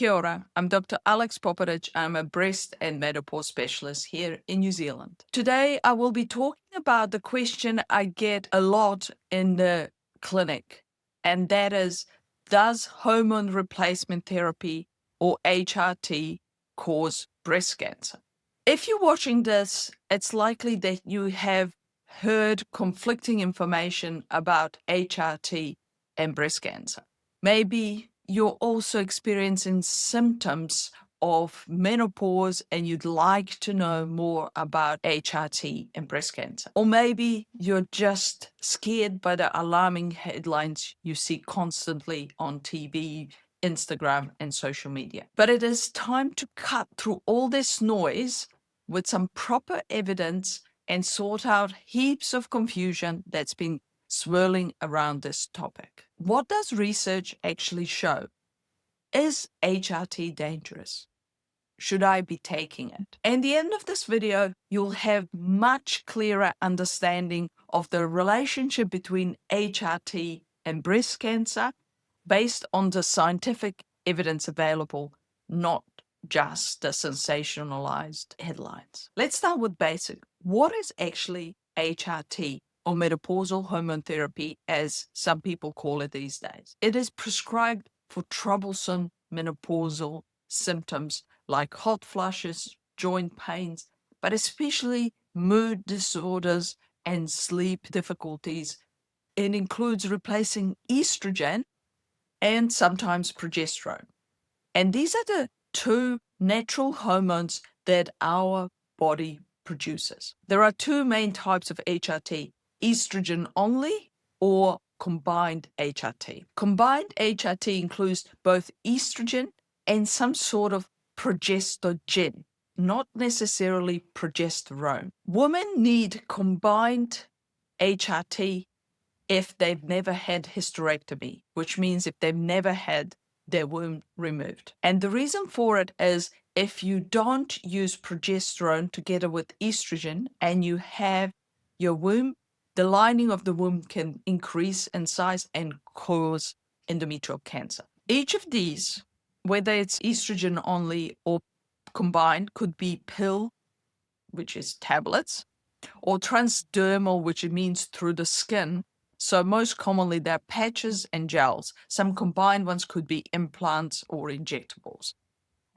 Kia ora, I'm Dr. Alex Popovich. I'm a breast and menopause specialist here in New Zealand. Today, I will be talking about the question I get a lot in the clinic, and that is, does hormone replacement therapy or HRT cause breast cancer? If you're watching this, it's likely that you have heard conflicting information about HRT and breast cancer. Maybe you're also experiencing symptoms of menopause and you'd like to know more about HRT and breast cancer. Or maybe you're just scared by the alarming headlines you see constantly on TV, Instagram, and social media. But it is time to cut through all this noise with some proper evidence and sort out heaps of confusion that's been swirling around this topic. What does research actually show? Is HRT dangerous? Should I be taking it? At the end of this video, you'll have much clearer understanding of the relationship between HRT and breast cancer based on the scientific evidence available, not just the sensationalized headlines. Let's start with basic. What is actually HRT, or menopausal hormone therapy, as some people call it these days? It is prescribed for troublesome menopausal symptoms like hot flushes, joint pains, but especially mood disorders and sleep difficulties. It includes replacing estrogen and sometimes progesterone. And these are the two natural hormones that our body produces. There are two main types of HRT, estrogen only or combined HRT. Combined HRT includes both estrogen and some sort of progestogen, not necessarily progesterone. Women need combined HRT if they've never had hysterectomy, which means if they've never had their womb removed. And the reason for it is if you don't use progesterone together with estrogen and you have your womb, the lining of the womb can increase in size and cause endometrial cancer. Each of these, whether it's estrogen only or combined, could be pill, which is tablets, or transdermal, which it means through the skin. So most commonly, they're patches and gels. Some combined ones could be implants or injectables.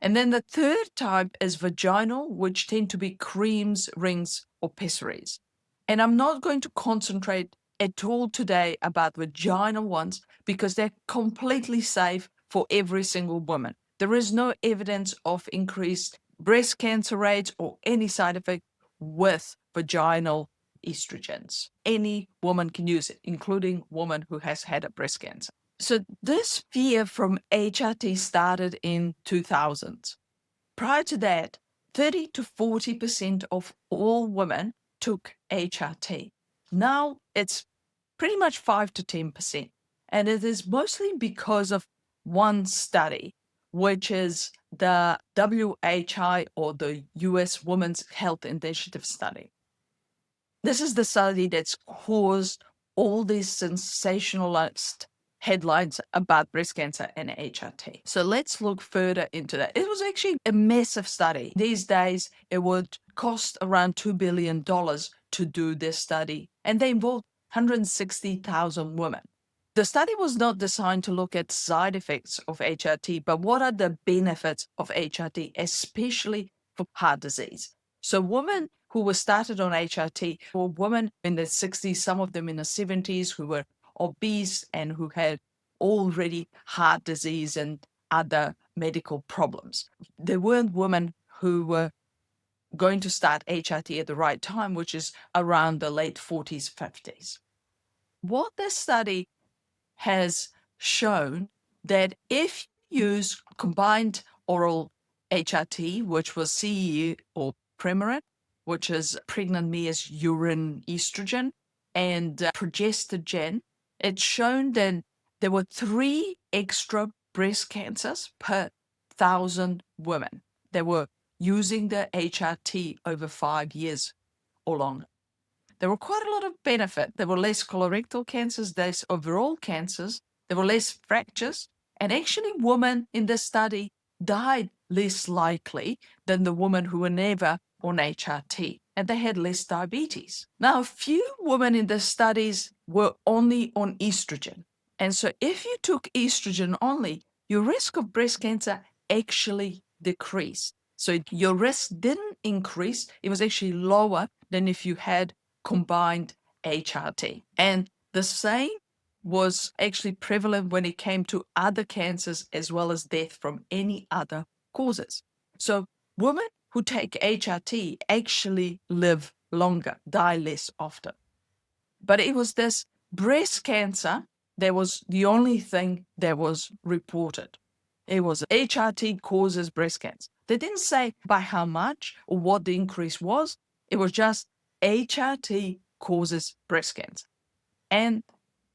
And then the third type is vaginal, which tend to be creams, rings, or pessaries. And I'm not going to concentrate at all today about vaginal ones because they're completely safe for every single woman. There is no evidence of increased breast cancer rates or any side effect with vaginal estrogens. Any woman can use it, including woman who has had a breast cancer. So this fear from HRT started in 2000s. Prior to that, 30 to 40% of all women took HRT. Now it's pretty much 5 to 10%. And it is mostly because of one study, which is the WHI, or the US Women's Health Initiative study. This is the study that's caused all these sensationalist headlines about breast cancer and HRT. So let's look further into that. It was actually a massive study. These days, it would cost around $2 billion to do this study, and they involved 160,000 women. The study was not designed to look at side effects of HRT, but what are the benefits of HRT, especially for heart disease. So women who were started on HRT were women in their 60s, some of them in their 70s, who were obese and who had already heart disease and other medical problems. There weren't women who were going to start HRT at the right time, which is around the late 40s, 50s. What this study has shown that if you use combined oral HRT, which was CE or Premarin, which is pregnant mare's urine estrogen, and progestogen, it's shown that there were 3 extra breast cancers per 1,000 women that were using the HRT over 5 years or longer. There were quite a lot of benefit. There were less colorectal cancers, less overall cancers, there were less fractures, and actually women in this study died less likely than the women who were never on HRT, and they had less diabetes. Now, few women in the studies were only on estrogen. And so if you took estrogen only, your risk of breast cancer actually decreased. So your risk didn't increase. It was actually lower than if you had combined HRT. And the same was actually prevalent when it came to other cancers as well as death from any other causes. So women who take HRT actually live longer, die less often. But it was this breast cancer that was the only thing that was reported. It was HRT causes breast cancer. They didn't say by how much or what the increase was. It was just HRT causes breast cancer. And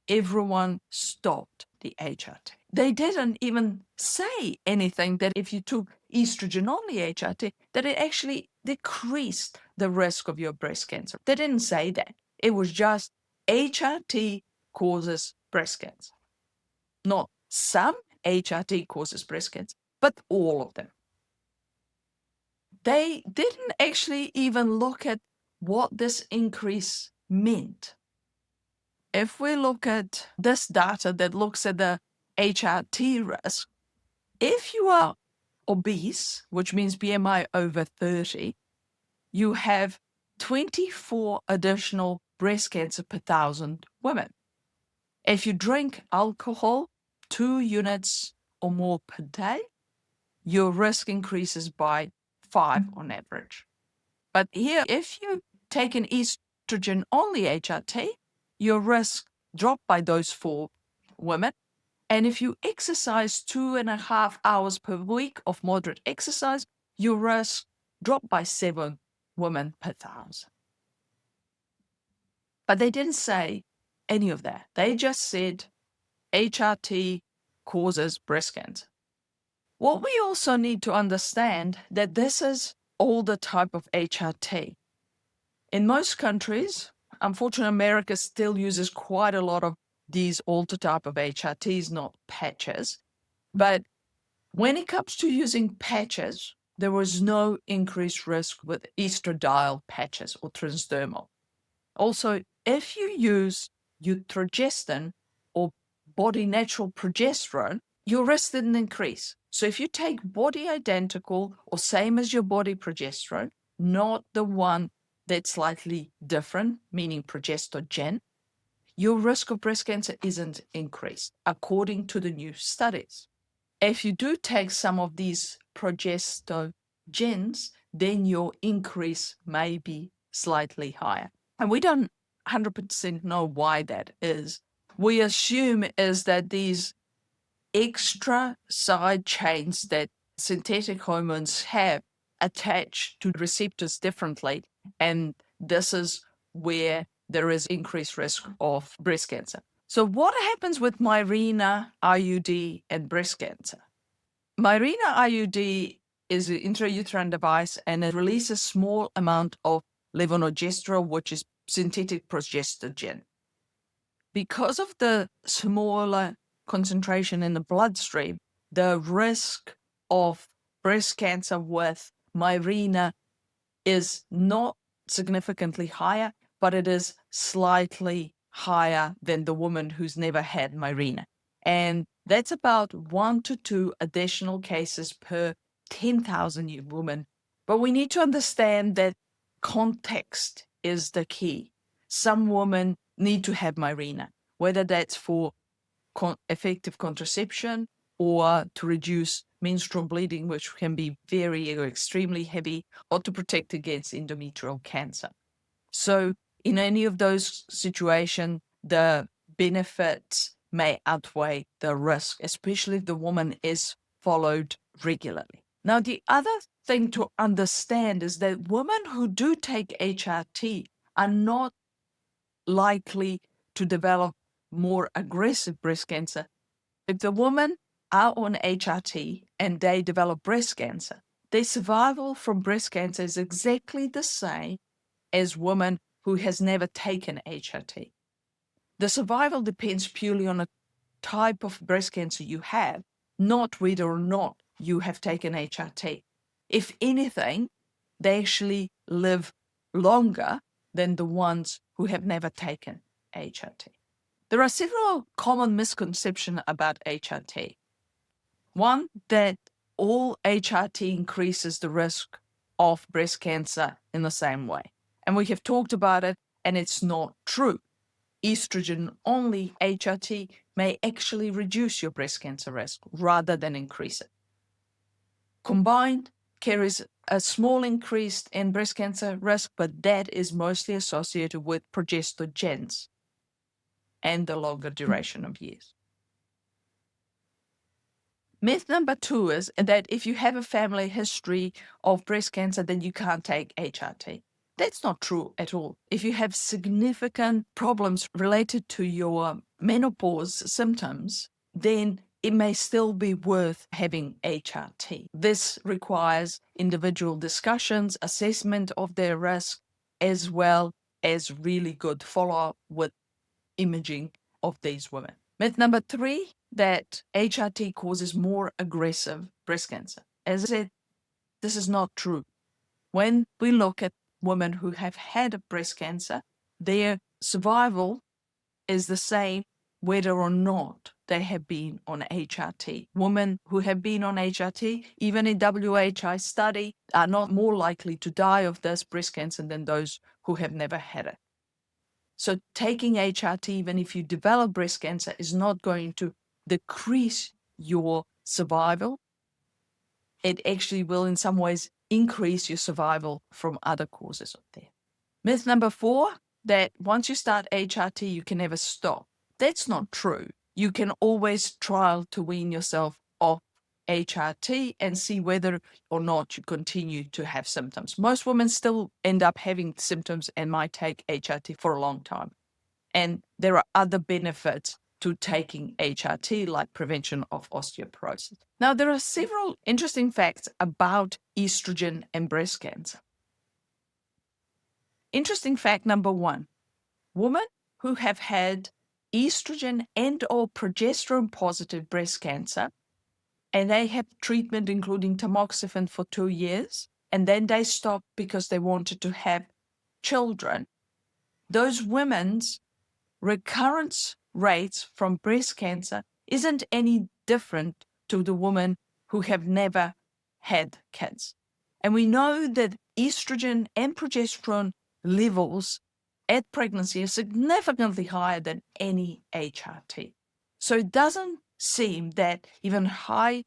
everyone stopped the HRT. They didn't even say anything that if you took estrogen only HRT, that it actually decreased the risk of your breast cancer. They didn't say that. It was just HRT causes breast cancer. Not some HRT causes breast cancer, but all of them. They didn't actually even look at what this increase meant. If we look at this data that looks at the HRT risk, if you are obese, which means BMI over 30, you have 24 additional breast cancer per 1,000 women. If you drink alcohol 2 units or more per day, your risk increases by 5 on average. But here, if you take an estrogen only HRT, your risk dropped by those 4 women. And if you exercise 2.5 hours per week of moderate exercise, your risk dropped by 7 women per 1,000. But they didn't say any of that. They just said HRT causes breast cancer. What we also need to understand that this is older type of HRT. In most countries, unfortunately, America still uses quite a lot of these older type of HRTs, not patches. But when it comes to using patches, there was no increased risk with estradiol patches or transdermal. Also, if you use estrogen or body natural progesterone, your risk didn't increase. So if you take body identical or same as your body progesterone, not the one that's slightly different, meaning progestogen, your risk of breast cancer isn't increased, according to the new studies. If you do take some of these progestogens, then your increase may be slightly higher. And we don't 100% know why that is. We assume is that these extra side chains that synthetic hormones have attached to receptors differently, and this is where there is increased risk of breast cancer. So what happens with Mirena, IUD, and breast cancer? Mirena IUD is an intrauterine device, and it releases a small amount of levonorgestrel, which is synthetic progestogen. Because of the smaller concentration in the bloodstream, the risk of breast cancer with Mirena is not significantly higher, but it is slightly higher than the woman who's never had Mirena. And that's about 1 to 2 additional cases per 10,000 women. But we need to understand that context is the key. Some women need to have Mirena, whether that's for effective contraception or to reduce menstrual bleeding, which can be very or extremely heavy, or to protect against endometrial cancer. So in any of those situations, the benefits may outweigh the risk, especially if the woman is followed regularly. Now, the other thing to understand is that women who do take HRT are not likely to develop more aggressive breast cancer. If the women are on HRT and they develop breast cancer, their survival from breast cancer is exactly the same as women who has never taken HRT. The survival depends purely on the type of breast cancer you have, not whether or not you have taken HRT. If anything, they actually live longer than the ones who have never taken HRT. There are several common misconceptions about HRT. One, that all HRT increases the risk of breast cancer in the same way. And we have talked about it, and it's not true. Estrogen-only HRT may actually reduce your breast cancer risk rather than increase it. Combined carries a small increase in breast cancer risk, but that is mostly associated with progestogens and the longer duration of years. Myth number 2 is that if you have a family history of breast cancer, then you can't take HRT. That's not true at all. If you have significant problems related to your menopause symptoms, then it may still be worth having HRT. This requires individual discussions, assessment of their risk, as well as really good follow-up with imaging of these women. Myth number 3, that HRT causes more aggressive breast cancer. As I said, this is not true. When we look at women who have had breast cancer, their survival is the same whether or not they have been on HRT. Women who have been on HRT, even in WHI study, are not more likely to die of this breast cancer than those who have never had it. So taking HRT, even if you develop breast cancer, is not going to decrease your survival. It actually will in some ways increase your survival from other causes of death. Myth number 4, that once you start HRT, you can never stop. That's not true. You can always try to wean yourself off HRT and see whether or not you continue to have symptoms. Most women still end up having symptoms and might take HRT for a long time. And there are other benefits to taking HRT, like prevention of osteoporosis. Now, there are several interesting facts about estrogen and breast cancer. Interesting fact number 1, women who have had estrogen and or progesterone positive breast cancer, and they have treatment including tamoxifen for 2 years, and then they stopped because they wanted to have children, those women's recurrence rates from breast cancer isn't any different to the women who have never had kids. And we know that estrogen and progesterone levels at pregnancy are significantly higher than any HRT. So it doesn't seem that even high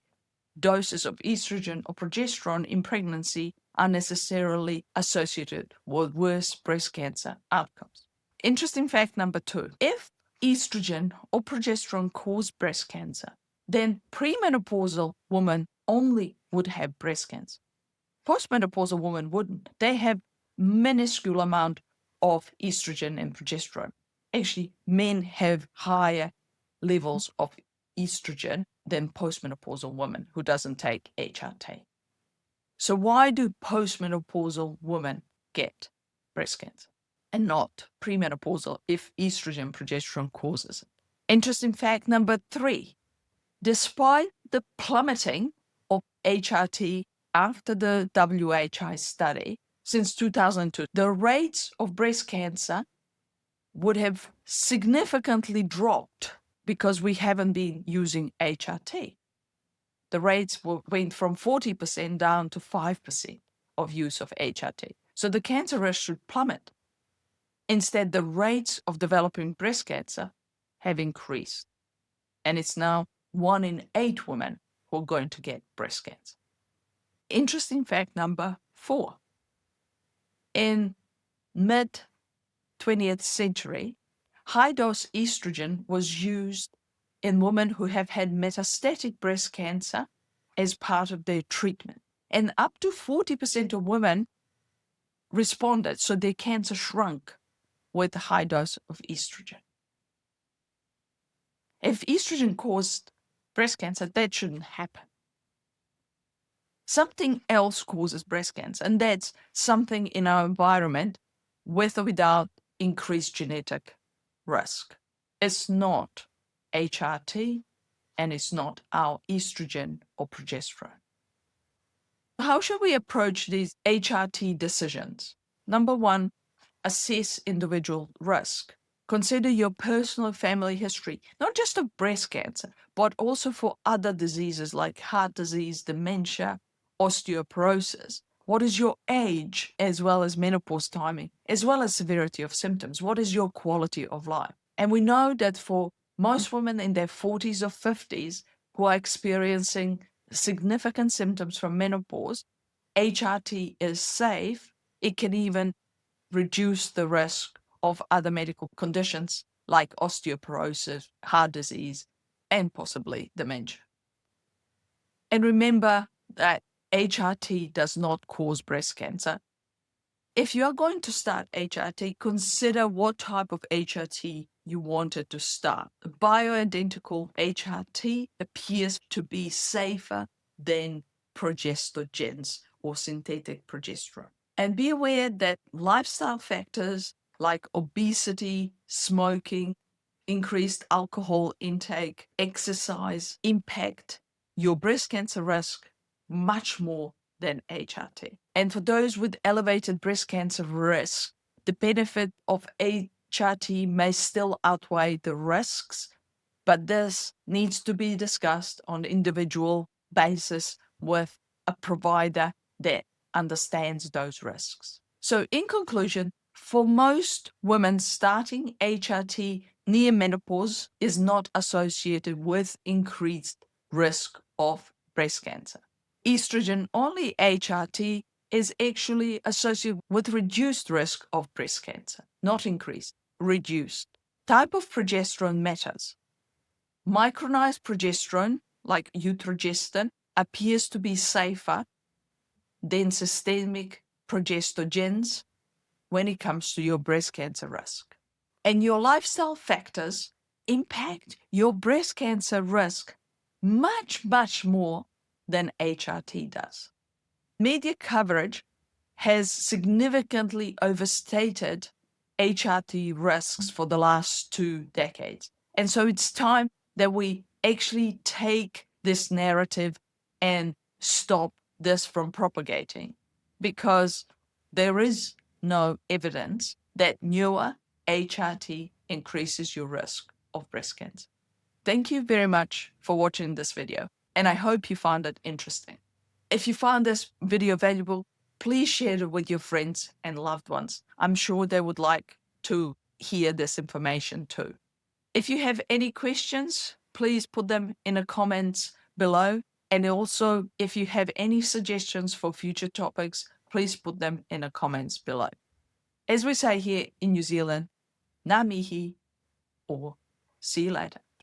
doses of estrogen or progesterone in pregnancy are necessarily associated with worse breast cancer outcomes. Interesting fact number 2, if estrogen or progesterone cause breast cancer, then premenopausal women only would have breast cancer. Postmenopausal women wouldn't. They have minuscule amount of estrogen and progesterone. Actually, men have higher levels of estrogen than postmenopausal women who doesn't take HRT. So why do postmenopausal women get breast cancer and not premenopausal if estrogen and progesterone causes it? Interesting fact number 3, despite the plummeting of HRT after the WHI study since 2002, the rates of breast cancer would have significantly dropped because we haven't been using HRT. The rates went from 40% down to 5% of use of HRT. So the cancer risk should plummet. Instead, the rates of developing breast cancer have increased. And it's now 1 in 8 women who are going to get breast cancer. Interesting fact number 4. In mid-20th century, high-dose estrogen was used in women who have had metastatic breast cancer as part of their treatment. And up to 40% of women responded, so their cancer shrunk with a high dose of estrogen. If estrogen caused breast cancer, that shouldn't happen. Something else causes breast cancer, and that's something in our environment with or without increased genetic risk. It's not HRT, and it's not our estrogen or progesterone. How should we approach these HRT decisions? Number one, assess individual risk. Consider your personal family history, not just of breast cancer, but also for other diseases like heart disease, dementia, osteoporosis. What is your age, as well as menopause timing, as well as severity of symptoms? What is your quality of life? And we know that for most women in their 40s or 50s who are experiencing significant symptoms from menopause, HRT is safe. It can even reduce the risk of other medical conditions like osteoporosis, heart disease, and possibly dementia. And remember that HRT does not cause breast cancer. If you are going to start HRT, consider what type of HRT you wanted to start. The bioidentical HRT appears to be safer than progestogens or synthetic progesterone. And be aware that lifestyle factors like obesity, smoking, increased alcohol intake, exercise impact your breast cancer risk much more than HRT. And for those with elevated breast cancer risk, the benefit of HRT may still outweigh the risks, but this needs to be discussed on an individual basis with a provider that understands those risks. So in conclusion, for most women, starting HRT near menopause is not associated with increased risk of breast cancer. Estrogen-only HRT is actually associated with reduced risk of breast cancer, not increased, reduced. Type of progesterone matters. Micronized progesterone, like utrogestin, appears to be safer than systemic progestogens when it comes to your breast cancer risk. And your lifestyle factors impact your breast cancer risk much, much more than HRT does. Media coverage has significantly overstated HRT risks for the last 2 decades. And so it's time that we actually take this narrative and stop this from propagating, because there is no evidence that newer HRT increases your risk of breast cancer. Thank you very much for watching this video, and I hope you found it interesting. If you found this video valuable, please share it with your friends and loved ones. I'm sure they would like to hear this information too. If you have any questions, please put them in the comments below. And also, if you have any suggestions for future topics, please put them in the comments below. As we say here in New Zealand, ngā mihi, or see you later.